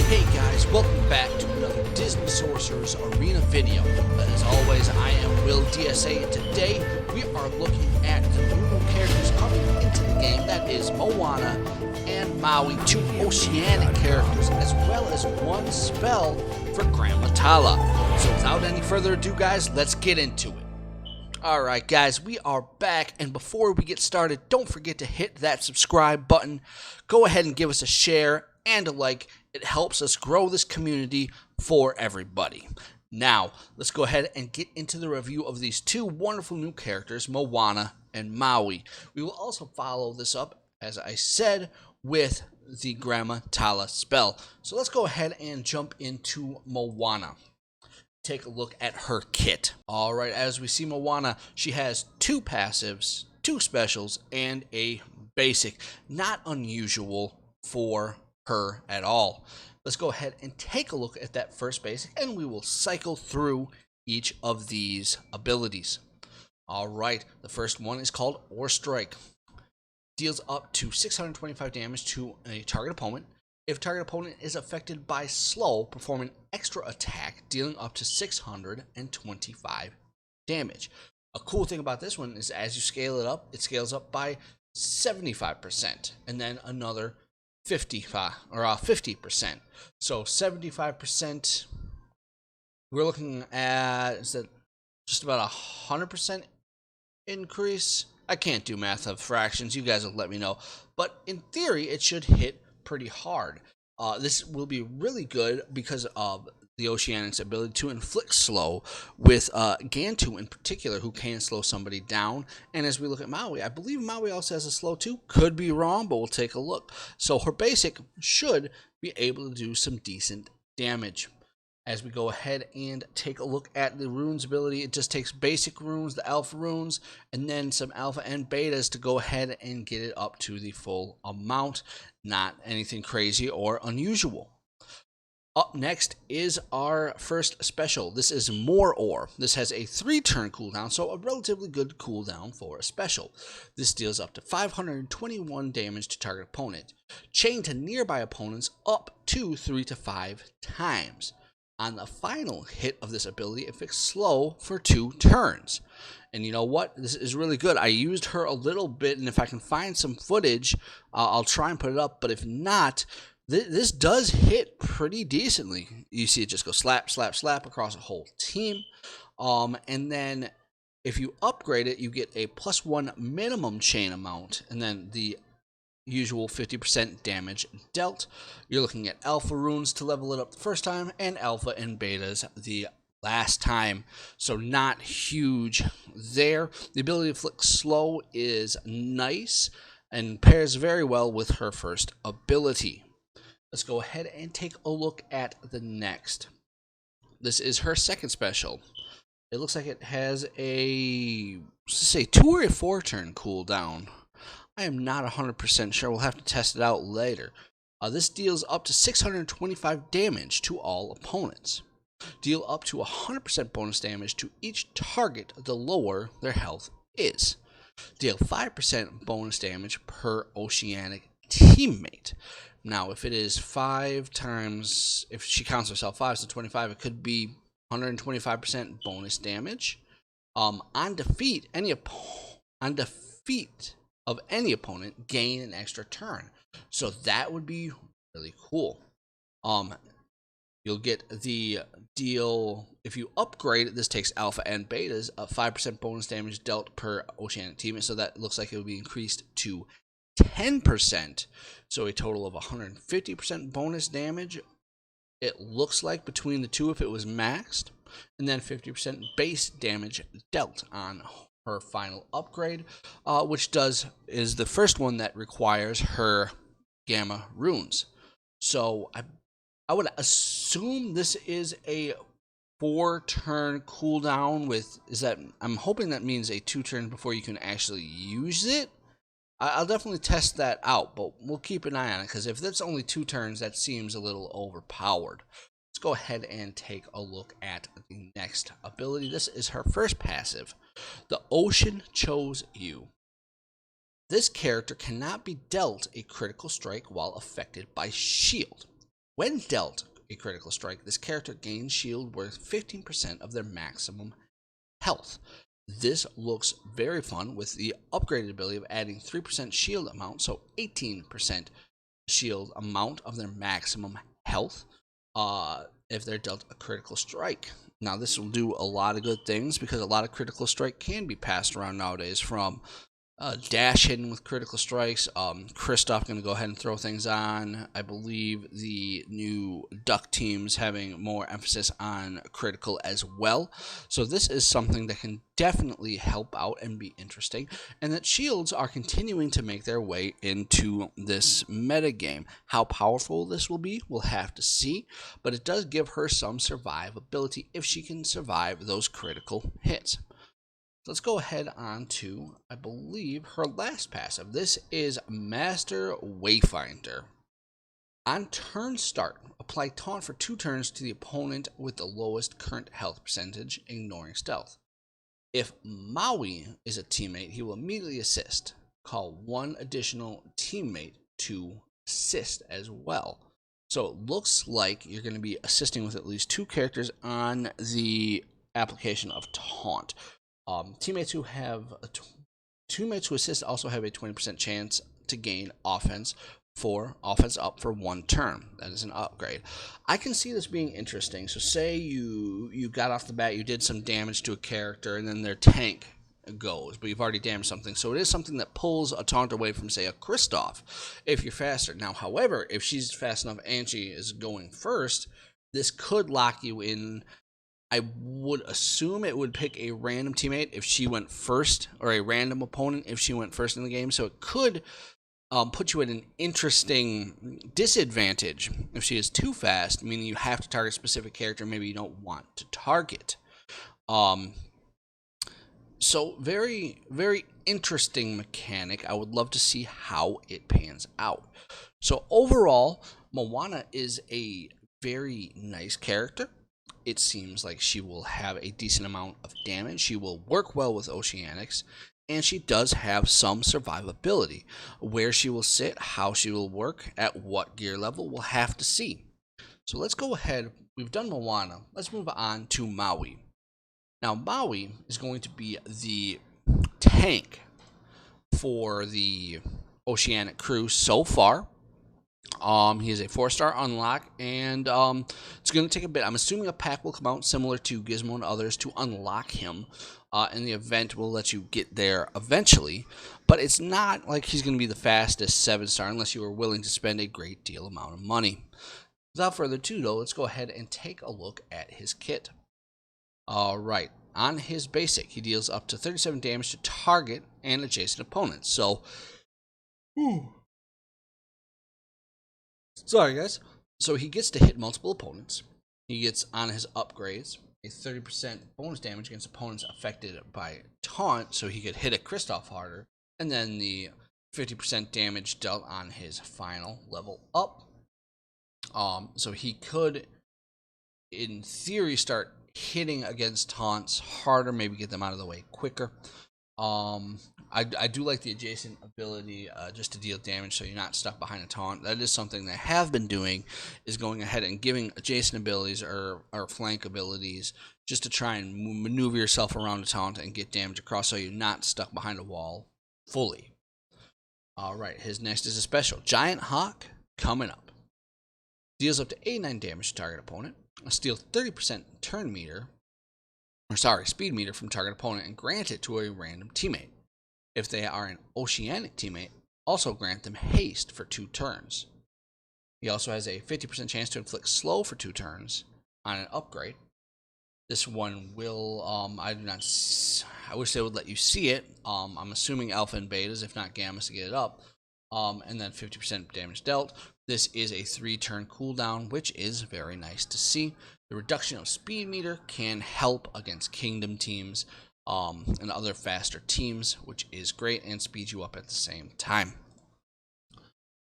Hey guys, welcome back to another Disney Sorcerers Arena video. As always, I am Will DSA, and today we are looking at the new characters coming into the game. That is Moana and Maui, two oceanic characters, as well as one spell for Grandma Tala. So without any further ado guys, let's get into it. Alright guys, we are back, and before we get started, don't forget to hit that subscribe button. Go ahead and give us a share and a like. It helps us grow this community for everybody. Now, let's go ahead and get into the review of these two wonderful new characters, Moana and Maui. We will also follow this up, as I said, with the Grandma Tala spell. So let's go ahead and jump into Moana. Take a look at her kit. Alright, as we see Moana, she has two passives, two specials, and a basic. Not unusual for her at all. Let's go ahead and take a look at that first basic, and we will cycle through each of these abilities. Alright, the first one is called Or Strike. Deals up to 625 damage to a target opponent. If a target opponent is affected by slow, perform an extra attack, dealing up to 625 damage. A cool thing about this one is as you scale it up, it scales up by 75%, and then another 50%. So 75%, we're looking at, is that just about 100% increase? I can't do math of fractions, you guys will let me know, but in theory it should hit pretty hard. This will be really good because of the Oceanic's ability to inflict slow with Gantu in particular, who can slow somebody down. And as we look at Maui, I believe Maui also has a slow too. Could be wrong, but we'll take a look. So her basic should be able to do some decent damage. As we go ahead and take a look at the runes ability, it just takes basic runes, the alpha runes, and then some alpha and betas to go ahead and get it up to the full amount. Not anything crazy or unusual. Up next is our first special. This is More Ore. This has a 3-turn cooldown, so a relatively good cooldown for a special. This deals up to 521 damage to target opponent. Chain to nearby opponents up to 3 to 5 times. On the final hit of this ability, it inflicts slow for 2 turns. And you know what? This is really good. I used her a little bit, and if I can find some footage, I'll try and put it up. But if not, this does hit pretty decently. You see it just go slap, slap, slap across a whole team. And then if you upgrade it, you get a +1 minimum chain amount, and then the usual 50% damage dealt. You're looking at alpha runes to level it up the first time, and alpha and betas the last time. So not huge there. The ability to flick slow is nice and pairs very well with her first ability. Let's go ahead and take a look at the next. This is her second special. It looks like it has a, say, 2 or a 4-turn cooldown. I am not 100% sure. We'll have to test it out later. This deals up to 625 damage to all opponents. Deal up to 100% bonus damage to each target the lower their health is. Deal 5% bonus damage per oceanic teammate. Now, if it is 5 times, if she counts herself 5, so 25, it could be 125% bonus damage. On defeat of any opponent, gain an extra turn. So that would be really cool. You'll get the deal, if you upgrade it, this takes alpha and betas, 5% bonus damage dealt per oceanic teammate, so that looks like it will be increased to 10%, so a total of 150% bonus damage, it looks like, between the two if it was maxed, and then 50% base damage dealt on her final upgrade, which is the first one that requires her gamma runes. So I would assume this is a 4-turn cooldown with, I'm hoping that means a 2-turn before you can actually use it. I'll definitely test that out, but we'll keep an eye on it, because if that's only 2 turns, that seems a little overpowered. Let's go ahead and take a look at the next ability. This is her first passive. The Ocean Chose You. This character cannot be dealt a critical strike while affected by shield. When dealt a critical strike, this character gains shield worth 15% of their maximum health. This looks very fun with the upgraded ability of adding 3% shield amount, so 18% shield amount of their maximum health if they're dealt a critical strike. Now, this will do a lot of good things because a lot of critical strike can be passed around nowadays, from dash hidden with critical strikes. Kristoff going to go ahead and throw things on. I believe the new duck team's having more emphasis on critical as well. So this is something that can definitely help out and be interesting. And that shields are continuing to make their way into this metagame. How powerful this will be, we'll have to see. But it does give her some survivability if she can survive those critical hits. Let's go ahead on to, I believe, her last passive. This is Master Wayfinder. On turn start, apply taunt for 2 turns to the opponent with the lowest current health percentage, ignoring stealth. If Maui is a teammate, he will immediately assist. Call 1 additional teammate to assist as well. So it looks like you're going to be assisting with at least 2 characters on the application of taunt. Teammates who assist also have a 20% chance to gain offense up for 1 turn. That is an upgrade. I can see this being interesting. So say you got off the bat, you did some damage to a character, and then their tank goes, but you've already damaged something. So it is something that pulls a taunt away from, say, a Kristoff if you're faster. Now, however, if she's fast enough and she is going first, this could lock you in. I would assume it would pick a random teammate if she went first, or a random opponent if she went first in the game. So it could put you at an interesting disadvantage if she is too fast, meaning you have to target a specific character maybe you don't want to target. So very, very interesting mechanic. I would love to see how it pans out. So overall, Moana is a very nice character. It seems like she will have a decent amount of damage. She will work well with Oceanics, and she does have some survivability. Where she will sit, how she will work, at what gear level, we'll have to see. So let's go ahead. We've done Moana. Let's move on to Maui. Now, Maui is going to be the tank for the Oceanic crew so far. He is a 4-star unlock, and it's going to take a bit. I'm assuming a pack will come out similar to Gizmo and others to unlock him, and the event will let you get there eventually. But it's not like he's going to be the fastest 7-star unless you are willing to spend a great deal amount of money. Without further ado, though, let's go ahead and take a look at his kit. Alright, on his basic, he deals up to 37 damage to target and adjacent opponents. So, sorry guys. So he gets to hit multiple opponents. He gets, on his upgrades, a 30% bonus damage against opponents affected by taunt, so he could hit a Kristoff harder. And then the 50% damage dealt on his final level up. So he could, in theory, start hitting against taunts harder, maybe get them out of the way quicker. I do like the adjacent ability just to deal damage so you're not stuck behind a taunt. That is something they have been doing, is going ahead and giving adjacent abilities or flank abilities just to try and maneuver yourself around a taunt and get damage across so you're not stuck behind a wall fully. Alright, his next is a special. Giant Hawk coming up. Deals up to 89 damage to target opponent. Steal 30% speed meter from target opponent and grant it to a random teammate. If they are an Oceanic teammate, also grant them haste for 2 turns. He also has a 50% chance to inflict slow for 2 turns on an upgrade. This one will, I wish they would let you see it. I'm assuming alpha and betas, if not gammas, to get it up. And then 50% damage dealt. This is a 3-turn cooldown, which is very nice to see. The reduction of speed meter can help against kingdom teams and other faster teams, which is great, and speeds you up at the same time.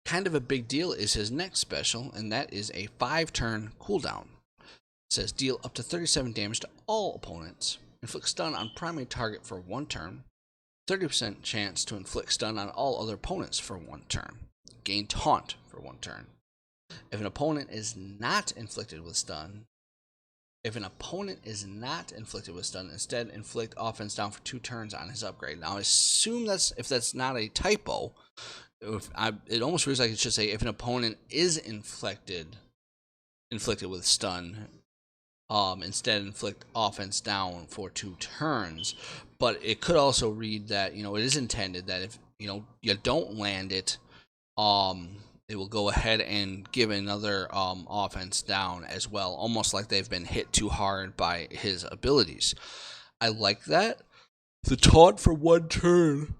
Kind of a big deal is his next special, and that is a 5-turn cooldown. It says deal up to 37 damage to all opponents, inflict stun on primary target for 1 turn, 30% chance to inflict stun on all other opponents for 1 turn, gain taunt for 1 turn. If an opponent is not inflicted with stun, instead inflict offense down for 2 turns on his upgrade. Now I assume if that's not a typo, it almost reads like it should say if an opponent is inflicted with stun, instead inflict offense down for 2 turns. But it could also read that it is intended that if you don't land it, it will go ahead and give another offense down as well, almost like they've been hit too hard by his abilities. I like that. The taunt for 1 turn.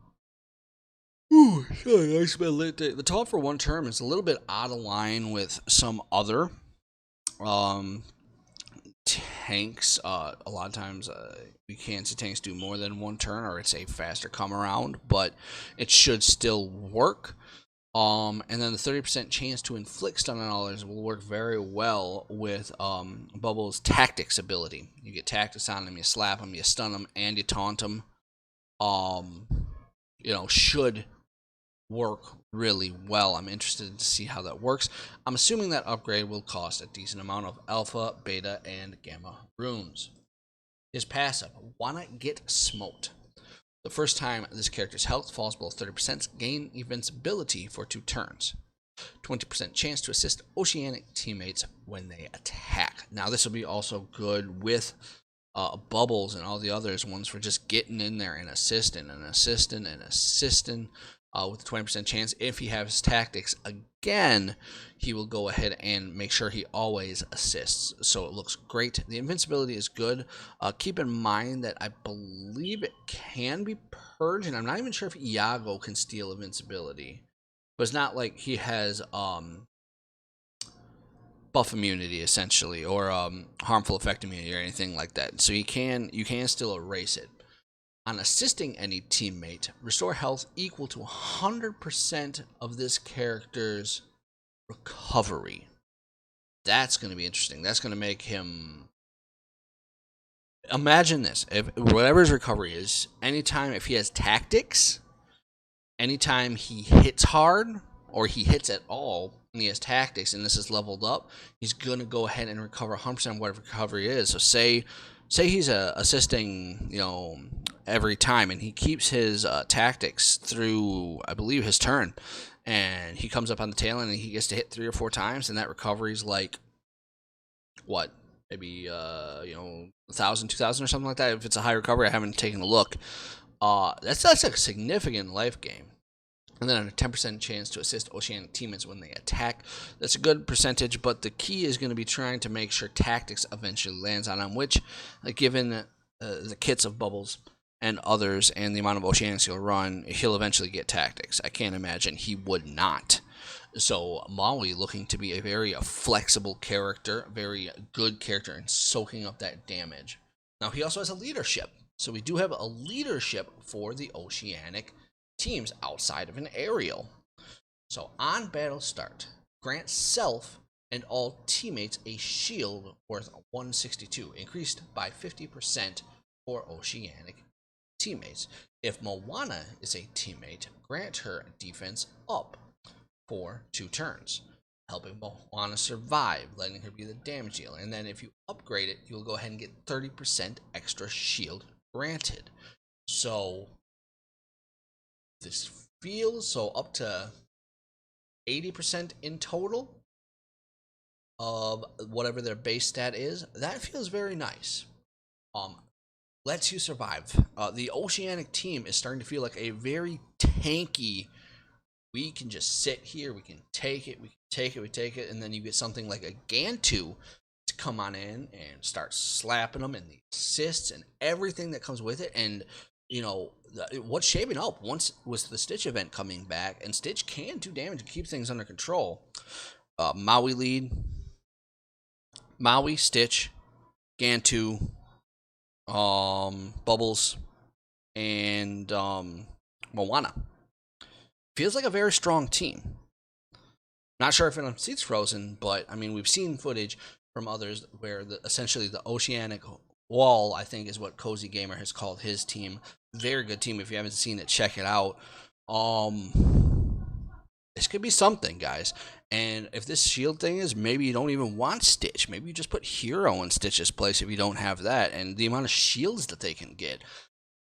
Ooh, sorry, I spent late day. The taunt for 1 turn is a little bit out of line with some other tanks. A lot of times we can't see tanks do more than 1 turn, or it's a faster come around, but it should still work. And then the 30% chance to inflict stun on others will work very well with Bubble's tactics ability. You get tactics on them, you slap them, you stun them, and you taunt them. Should work really well. I'm interested to see how that works. I'm assuming that upgrade will cost a decent amount of alpha, beta, and gamma runes. His passive, Wanna Get Smoked. The first time this character's health falls below 30%, gain invincibility for 2 turns. 20% chance to assist oceanic teammates when they attack. Now this will be also good with Bubbles and all the others ones for just getting in there and assisting with the 20% chance. If he has tactics again, he will go ahead and make sure he always assists. So it looks great. The invincibility is good. Keep in mind that I believe it can be purged, and I'm not even sure if Iago can steal invincibility. But it's not like he has buff immunity essentially, or harmful effect immunity or anything like that. So you can still erase it. On assisting any teammate, restore health equal to 100% of this character's recovery. That's going to be interesting. That's going to make him... Imagine this. If whatever his recovery is, if he has tactics, anytime he hits hard, or he hits at all, and he has tactics, and this is leveled up, he's going to go ahead and recover 100% of whatever recovery is. So say he's assisting, every time, and he keeps his tactics through, I believe, his turn, and he comes up on the tail end and he gets to hit 3 or 4 times, and that recovery's like, what, maybe 1,000, 2,000 or something like that. If it's a high recovery, I haven't taken a look. That's a significant life gain. And then a 10% chance to assist oceanic teammates when they attack. That's a good percentage, but the key is going to be trying to make sure tactics eventually lands on him, which, given the kits of Bubbles and others and the amount of oceanics he'll run, he'll eventually get tactics. I can't imagine he would not. So Maui looking to be a very flexible character, very good character in soaking up that damage. Now he also has a leadership. So we do have a leadership for the oceanic teams outside of an aerial. So on battle start, grant self and all teammates a shield worth 162, increased by 50% for oceanic teammates. If Moana is a teammate, grant her defense up for 2 turns, helping Moana survive, letting her be the damage dealer. And then if you upgrade it, you'll go ahead and get 30% extra shield granted. So this feels so up to 80% in total of whatever their base stat is. That feels very nice. Lets you survive. The oceanic team is starting to feel like a very tanky. We can just sit here, we can take it, and then you get something like a Gantu to come on in and start slapping them, and the assists and everything that comes with it. And what's shaping up once was the Stitch event coming back, and Stitch can do damage and keep things under control. Maui lead, Maui, Stitch, Gantu, Bubbles, and Moana. Feels like a very strong team. Not sure if it unseats Frozen, but I mean, we've seen footage from others where essentially the Oceanic Wall, I think, is what Cozy Gamer has called his team. Very good team. If you haven't seen it, check it out. This could be something, guys. And if this shield thing is, maybe you don't even want Stitch. Maybe you just put Hero in Stitch's place if you don't have that. And the amount of shields that they can get.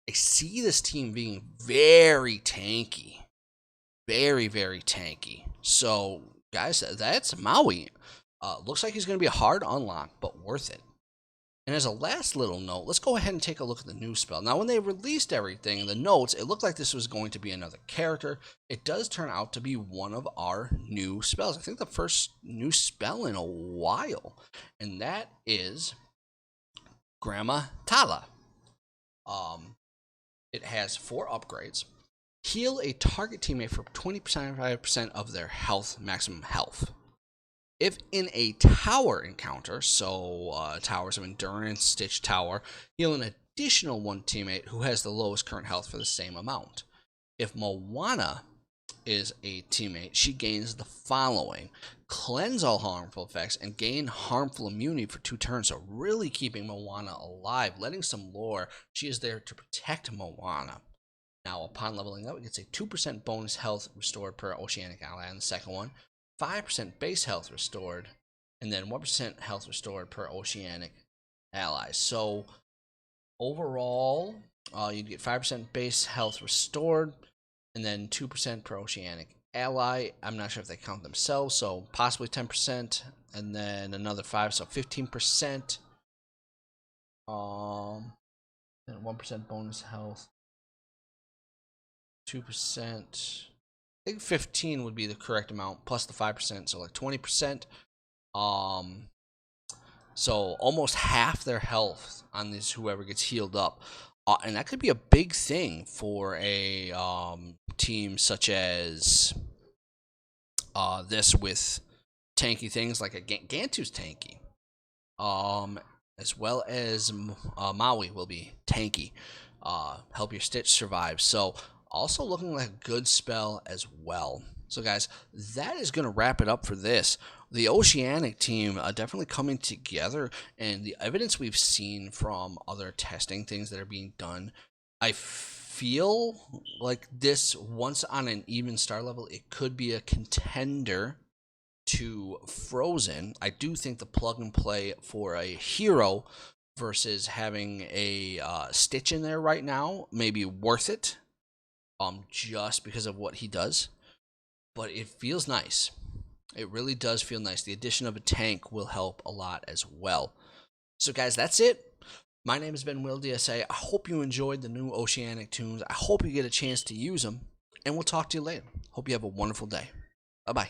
I see this team being very tanky. Very, very tanky. So, guys, that's Maui. Looks like he's going to be a hard unlock, but worth it. And as a last little note, let's go ahead and take a look at the new spell. Now, when they released everything in the notes, it looked like this was going to be another character. It does turn out to be one of our new spells. I think the first new spell in a while. And that is Grandma Tala. It has 4 upgrades. Heal a target teammate for 25% of their health, maximum health. If in a tower encounter, so Towers of Endurance, Stitch Tower, heal an additional 1 teammate who has the lowest current health for the same amount. If Moana is a teammate, she gains the following: cleanse all harmful effects and gain harmful immunity for 2 turns. So really keeping Moana alive, letting some lore. She is there to protect Moana. Now, upon leveling up, it gets a 2% bonus health restored per Oceanic ally on the second one, 5% base health restored, and then 1% health restored per Oceanic ally. So, overall, you'd get 5% base health restored, and then 2% per Oceanic ally. I'm not sure if they count themselves, so possibly 10%, and then another 5, so 15%. And 1% bonus health. 2%. I think 15 would be the correct amount, plus the 5%, so like 20%. So almost half their health on this whoever gets healed up. And that could be a big thing for a team such as this with tanky things like a Gantu's tanky. As well as Maui will be tanky. Help your Stitch survive. So also looking like a good spell as well. So guys, that is going to wrap it up for this. The Oceanic team definitely coming together, and the evidence we've seen from other testing things that are being done, I feel like this, once on an even star level, it could be a contender to Frozen. I do think the plug and play for a hero versus having a Stitch in there right now may be worth it, just because of what he does. But it feels nice. It really does feel nice. The addition of a tank will help a lot as well. So guys, that's it. My name has been Will DSA. I hope you enjoyed the new Oceanic tunes. I hope you get a chance to use them, and we'll talk to you later. Hope you have a wonderful day. Bye-bye.